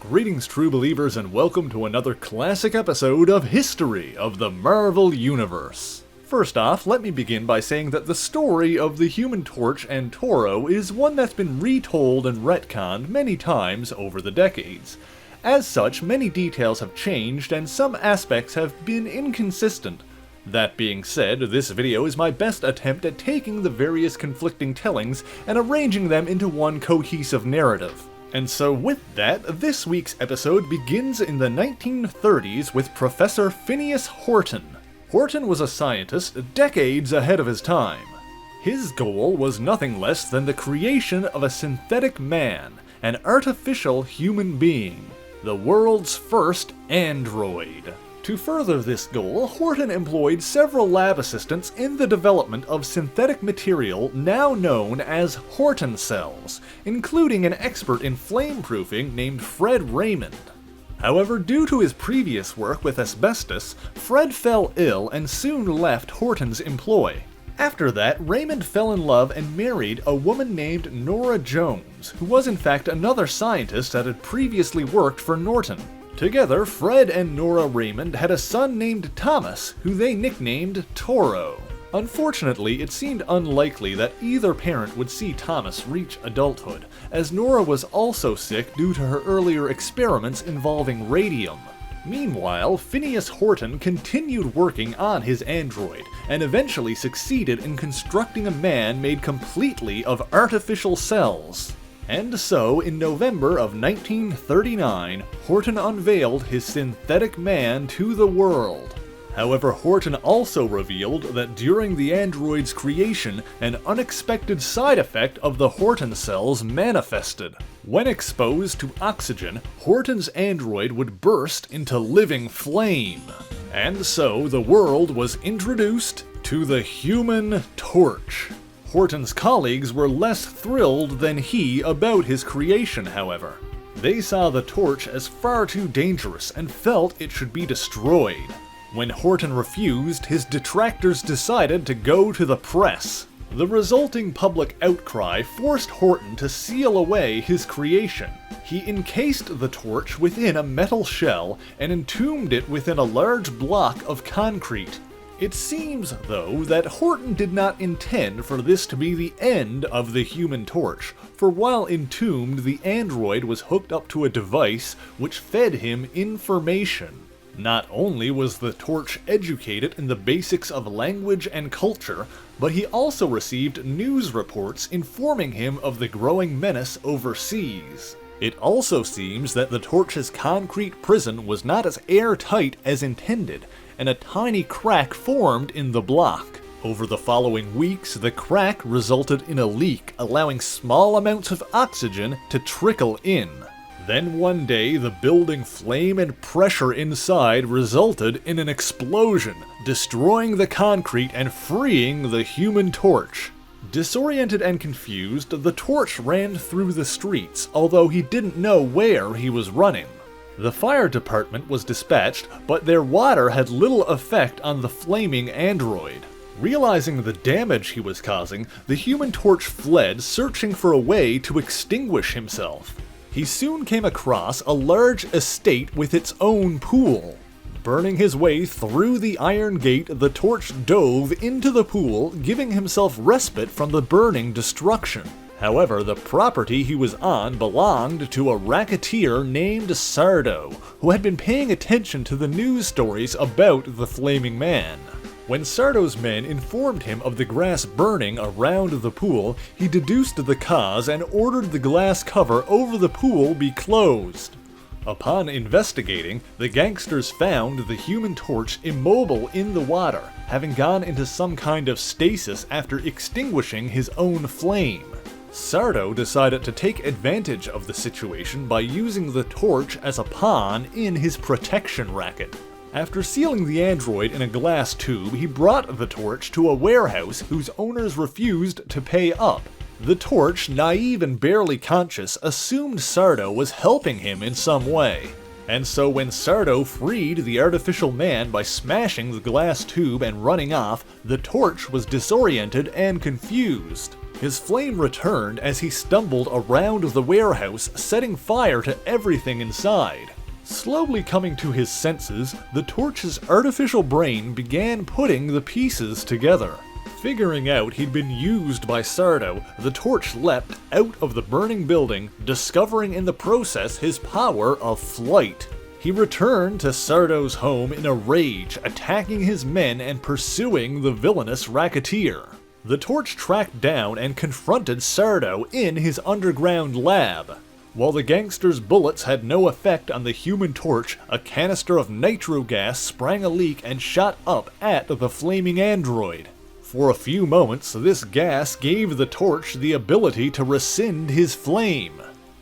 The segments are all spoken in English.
Greetings, true believers, and welcome to another classic episode of History of the Marvel Universe. First off, let me begin by saying that the story of the Human Torch and Toro is one that's been retold and retconned many times over the decades. As such, many details have changed and some aspects have been inconsistent. That being said, this video is my best attempt at taking the various conflicting tellings and arranging them into one cohesive narrative. And so with that, this week's episode begins in the 1930s with Professor Phineas Horton. Horton was a scientist decades ahead of his time. His goal was nothing less than the creation of a synthetic man, an artificial human being, the world's first android. To further this goal, Horton employed several lab assistants in the development of synthetic material now known as Horton cells, including an expert in flameproofing named Fred Raymond. However, due to his previous work with asbestos, Fred fell ill and soon left Horton's employ. After that, Raymond fell in love and married a woman named Nora Jones, who was in fact another scientist that had previously worked for Norton. Together, Fred and Nora Raymond had a son named Thomas, who they nicknamed Toro. Unfortunately, it seemed unlikely that either parent would see Thomas reach adulthood, as Nora was also sick due to her earlier experiments involving radium. Meanwhile, Phineas Horton continued working on his android, and eventually succeeded in constructing a man made completely of artificial cells. And so, in November of 1939, Horton unveiled his synthetic man to the world. However, Horton also revealed that during the android's creation, an unexpected side effect of the Horton cells manifested. When exposed to oxygen, Horton's android would burst into living flame. And so, the world was introduced to the Human Torch. Horton's colleagues were less thrilled than he about his creation, however. They saw the torch as far too dangerous and felt it should be destroyed. When Horton refused, his detractors decided to go to the press. The resulting public outcry forced Horton to seal away his creation. He encased the torch within a metal shell and entombed it within a large block of concrete. It seems, though, that Horton did not intend for this to be the end of the Human Torch, for while entombed, the android was hooked up to a device which fed him information. Not only was the Torch educated in the basics of language and culture, but he also received news reports informing him of the growing menace overseas. It also seems that the Torch's concrete prison was not as airtight as intended, and a tiny crack formed in the block. Over the following weeks, the crack resulted in a leak, allowing small amounts of oxygen to trickle in. Then one day, the building flame and pressure inside resulted in an explosion, destroying the concrete and freeing the Human Torch. Disoriented and confused, the Torch ran through the streets, although he didn't know where he was running. The fire department was dispatched, but their water had little effect on the flaming android. Realizing the damage he was causing, the Human Torch fled, searching for a way to extinguish himself. He soon came across a large estate with its own pool. Burning his way through the iron gate, the Torch dove into the pool, giving himself respite from the burning destruction. However, the property he was on belonged to a racketeer named Sardo, who had been paying attention to the news stories about the Flaming Man. When Sardo's men informed him of the grass burning around the pool, he deduced the cause and ordered the glass cover over the pool be closed. Upon investigating, the gangsters found the Human Torch immobile in the water, having gone into some kind of stasis after extinguishing his own flame. Sardo decided to take advantage of the situation by using the torch as a pawn in his protection racket. After sealing the android in a glass tube, he brought the torch to a warehouse whose owners refused to pay up. The Torch, naive and barely conscious, assumed Sardo was helping him in some way. And so when Sardo freed the artificial man by smashing the glass tube and running off, the Torch was disoriented and confused. His flame returned as he stumbled around the warehouse, setting fire to everything inside. Slowly coming to his senses, the Torch's artificial brain began putting the pieces together. Figuring out he'd been used by Sardo, the Torch leapt out of the burning building, discovering in the process his power of flight. He returned to Sardo's home in a rage, attacking his men and pursuing the villainous racketeer. The Torch tracked down and confronted Sardo in his underground lab. While the gangster's bullets had no effect on the Human Torch, a canister of nitro gas sprang a leak and shot up at the flaming android. For a few moments, this gas gave the Torch the ability to rescind his flame.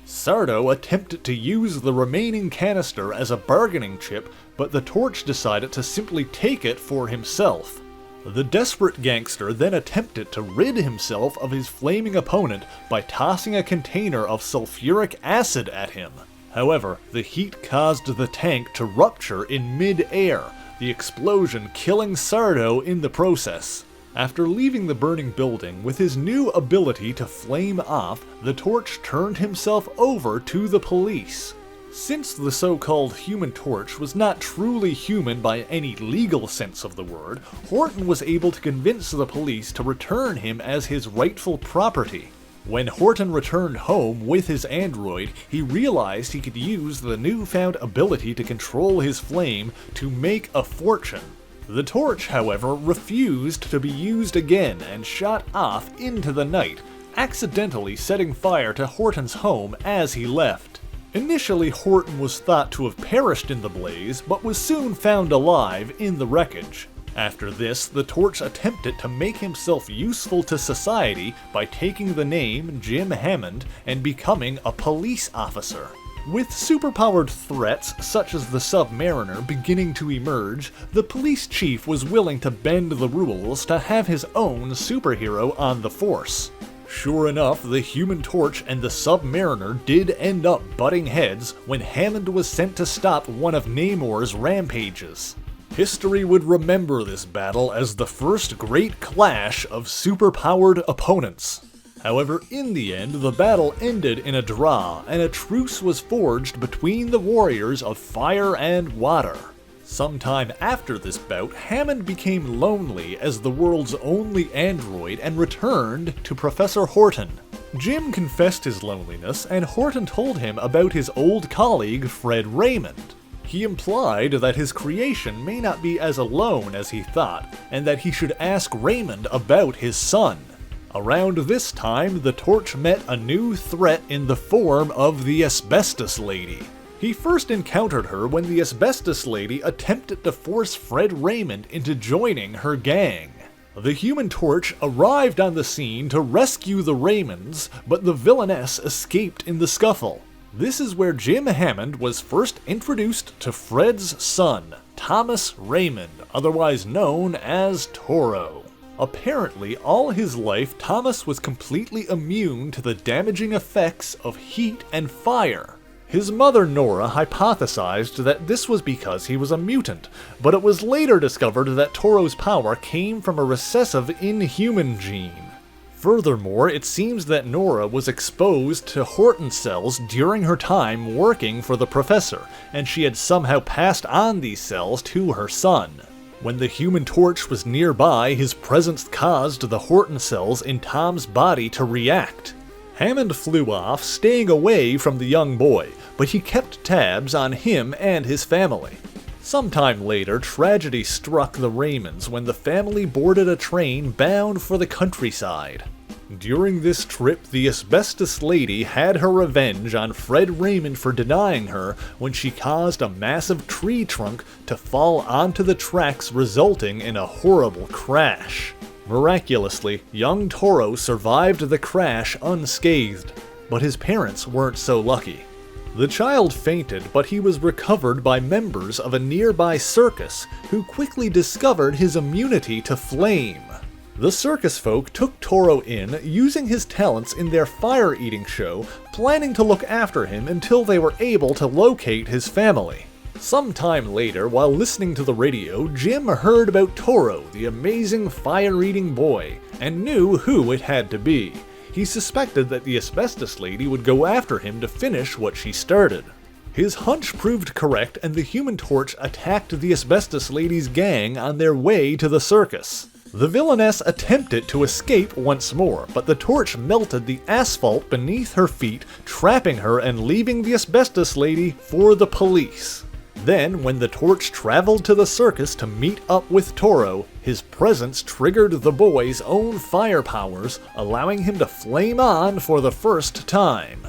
Sardo attempted to use the remaining canister as a bargaining chip, but the Torch decided to simply take it for himself. The desperate gangster then attempted to rid himself of his flaming opponent by tossing a container of sulfuric acid at him. However, the heat caused the tank to rupture in mid-air, the explosion killing Sardo in the process. After leaving the burning building with his new ability to flame off, the Torch turned himself over to the police. Since the so-called Human Torch was not truly human by any legal sense of the word, Horton was able to convince the police to return him as his rightful property. When Horton returned home with his android, he realized he could use the newfound ability to control his flame to make a fortune. The Torch, however, refused to be used again and shot off into the night, accidentally setting fire to Horton's home as he left. Initially, Horton was thought to have perished in the blaze, but was soon found alive in the wreckage. After this, the Torch attempted to make himself useful to society by taking the name Jim Hammond and becoming a police officer. With superpowered threats such as the Submariner beginning to emerge, the police chief was willing to bend the rules to have his own superhero on the force. Sure enough, the Human Torch and the Submariner did end up butting heads when Hammond was sent to stop one of Namor's rampages. History would remember this battle as the first great clash of superpowered opponents. However, in the end, the battle ended in a draw, and a truce was forged between the warriors of fire and water. Sometime after this bout, Hammond became lonely as the world's only android and returned to Professor Horton. Jim confessed his loneliness, and Horton told him about his old colleague Fred Raymond. He implied that his creation may not be as alone as he thought, and that he should ask Raymond about his son. Around this time, the Torch met a new threat in the form of the Asbestos Lady. He first encountered her when the Asbestos Lady attempted to force Fred Raymond into joining her gang. The Human Torch arrived on the scene to rescue the Raymonds, but the villainess escaped in the scuffle. This is where Jim Hammond was first introduced to Fred's son, Thomas Raymond, otherwise known as Toro. Apparently, all his life, Thomas was completely immune to the damaging effects of heat and fire. His mother, Nora, hypothesized that this was because he was a mutant, but it was later discovered that Toro's power came from a recessive inhuman gene. Furthermore, it seems that Nora was exposed to Horton cells during her time working for the professor, and she had somehow passed on these cells to her son. When the Human Torch was nearby, his presence caused the Horton cells in Tom's body to react. Hammond flew off, staying away from the young boy, but he kept tabs on him and his family. Sometime later, tragedy struck the Raymonds when the family boarded a train bound for the countryside. During this trip, the Asbestos Lady had her revenge on Fred Raymond for denying her when she caused a massive tree trunk to fall onto the tracks, resulting in a horrible crash. Miraculously, young Toro survived the crash unscathed, but his parents weren't so lucky. The child fainted, but he was recovered by members of a nearby circus, who quickly discovered his immunity to flame. The circus folk took Toro in, using his talents in their fire-eating show, planning to look after him until they were able to locate his family. Sometime later, while listening to the radio, Jim heard about Toro, the amazing fire-eating boy, and knew who it had to be. He suspected that the asbestos lady would go after him to finish what she started. His hunch proved correct, and the Human Torch attacked the asbestos lady's gang on their way to the circus. The villainess attempted to escape once more, but the torch melted the asphalt beneath her feet, trapping her and leaving the asbestos lady for the police. Then, when the torch traveled to the circus to meet up with Toro, his presence triggered the boy's own fire powers, allowing him to flame on for the first time.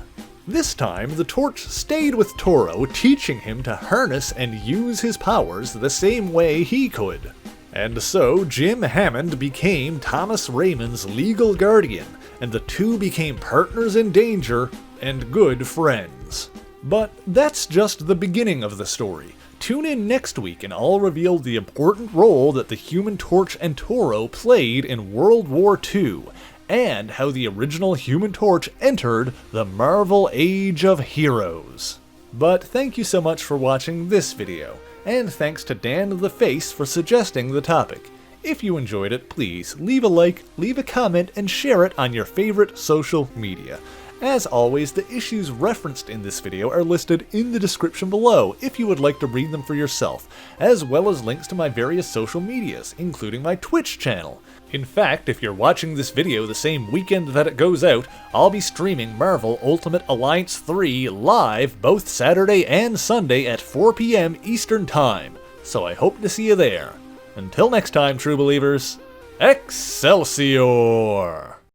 This time, the torch stayed with Toro, teaching him to harness and use his powers the same way he could. And so, Jim Hammond became Thomas Raymond's legal guardian, and the two became partners in danger and good friends. But that's just the beginning of the story. Tune in next week and I'll reveal the important role that the Human Torch and Toro played in World War II, and how the original Human Torch entered the Marvel Age of Heroes. But thank you so much for watching this video, and thanks to Dan the Face for suggesting the topic. If you enjoyed it, please leave a like, leave a comment, and share it on your favorite social media. As always, the issues referenced in this video are listed in the description below if you would like to read them for yourself, as well as links to my various social medias, including my Twitch channel. In fact, if you're watching this video the same weekend that it goes out, I'll be streaming Marvel Ultimate Alliance 3 live both Saturday and Sunday at 4 PM Eastern Time, so I hope to see you there. Until next time, true believers, Excelsior!